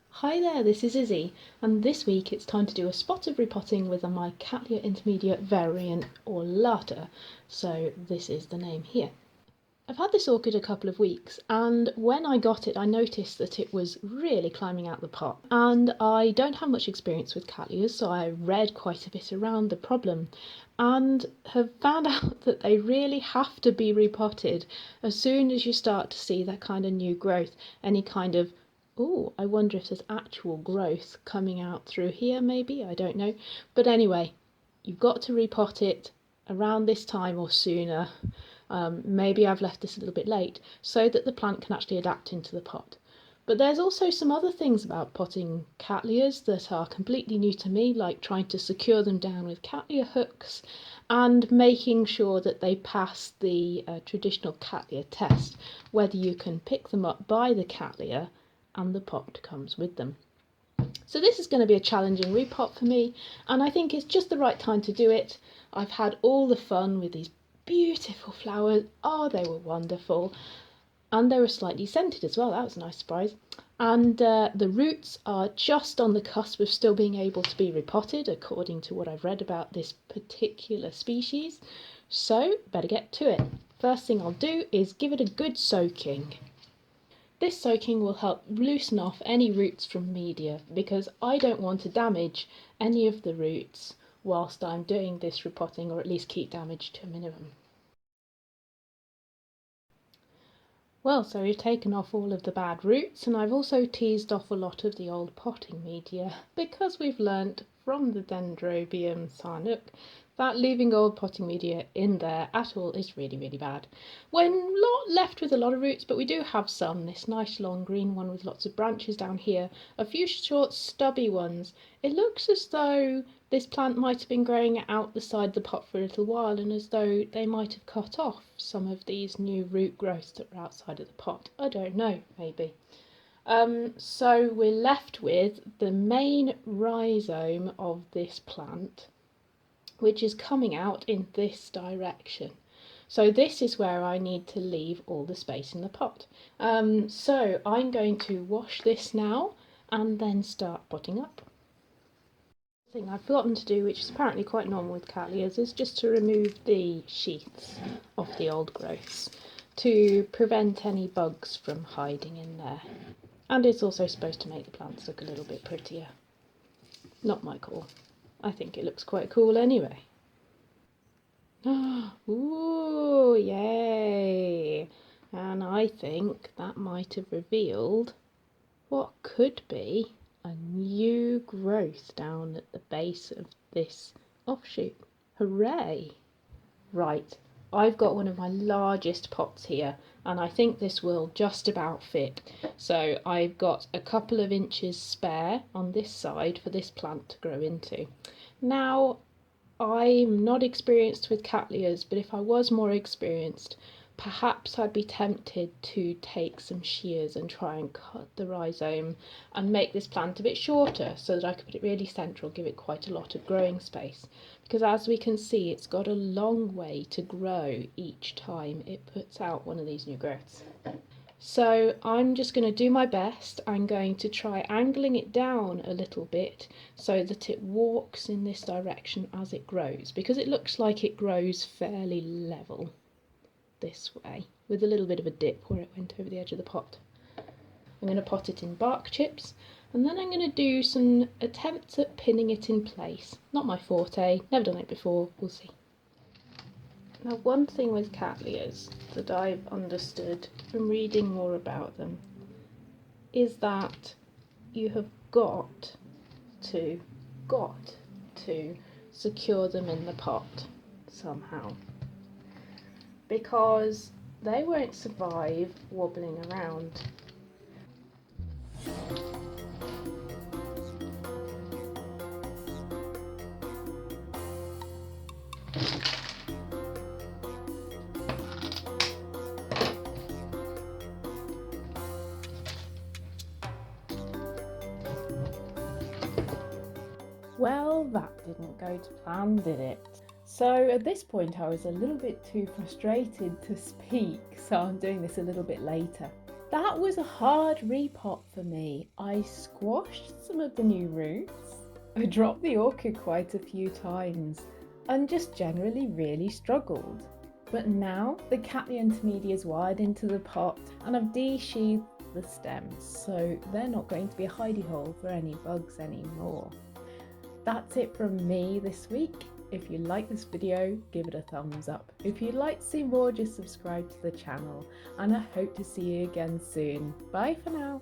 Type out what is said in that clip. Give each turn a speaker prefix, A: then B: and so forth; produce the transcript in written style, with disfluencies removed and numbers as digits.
A: Hi there, this is Izzy, and this week it's time to do a spot of repotting with my Cattleya intermedia variant Orlata, so this is the name here. I've had this orchid a couple of weeks, and when I got it I noticed that it was really climbing out the pot, and I don't have much experience with Cattleyas, so I read quite a bit around the problem and have found out that they really have to be repotted as soon as you start to see that kind of new growth, any kind of oh, I wonder if there's actual growth coming out through here maybe, I don't know. But anyway, you've got to repot it around this time or sooner. Maybe I've left this a little bit late so that the plant can actually adapt into the pot. But there's also some other things about potting Cattleyas that are completely new to me, like trying to secure them down with Cattleya hooks and making sure that they pass the traditional Cattleya test, whether you can pick them up by the Cattleya and the pot comes with them. So this is going to be a challenging repot for me, and I think it's just the right time to do it. I've had all the fun with these beautiful flowers. Oh, they were wonderful, and they were slightly scented as well. That was a nice surprise. And the roots are just on the cusp of still being able to be repotted according to what I've read about this particular species, so better get to it. First thing I'll do is give it a good soaking. This soaking will help loosen off any roots from media, because I don't want to damage any of the roots whilst I'm doing this repotting, or at least keep damage to a minimum. Well, so we've taken off all of the bad roots, and I've also teased off a lot of the old potting media, because we've learnt from the Dendrobium Sarnook that leaving old potting media in there at all is really, really bad. When left with a lot of roots, but we do have some, this nice long green one with lots of branches down here, a few short stubby ones. It looks as though this plant might have been growing out the side of the pot for a little while, and as though they might have cut off some of these new root growths that were outside of the pot. I don't know, maybe. So we're left with the main rhizome of this plant, which is coming out in this direction. So this is where I need to leave all the space in the pot. So I'm going to wash this now and then start potting up. The thing I've forgotten to do, which is apparently quite normal with Cattleyas, is just to remove the sheaths of the old growths to prevent any bugs from hiding in there. And it's also supposed to make the plants look a little bit prettier. Not my call. I think it looks quite cool anyway. Ooh, yay! And I think that might have revealed what could be a new growth down at the base of this offshoot. Hooray! Right, I've got one of my largest pots here, and I think this will just about fit. So I've got a couple of inches spare on this side for this plant to grow into. Now, I'm not experienced with Cattleyas, but if I was more experienced, perhaps I'd be tempted to take some shears and try and cut the rhizome and make this plant a bit shorter so that I could put it really central, give it quite a lot of growing space. Because as we can see, it's got a long way to grow each time it puts out one of these new growths. So I'm just going to do my best. I'm going to try angling it down a little bit so that it walks in this direction as it grows, because it looks like it grows fairly level this way, with a little bit of a dip where it went over the edge of the pot. I'm going to pot it in bark chips, and then I'm going to do some attempts at pinning it in place. Not my forte, never done it before, we'll see. Now, one thing with Cattleyas that I've understood from reading more about them is that you have got to secure them in the pot somehow, because they won't survive wobbling around. Well, that didn't go to plan, did it? So at this point I was a little bit too frustrated to speak, so I'm doing this a little bit later.
B: That was a hard repot for me. I squashed some of the new roots, I dropped the orchid quite a few times, and just generally really struggled. But now the Cattleya intermedia is wired into the pot and I've de-sheathed the stems, so they're not going to be a hidey hole for any bugs anymore. That's it from me this week. If you like this video, give it a thumbs up. If you'd like to see more, just subscribe to the channel, and I hope to see you again soon. Bye for now.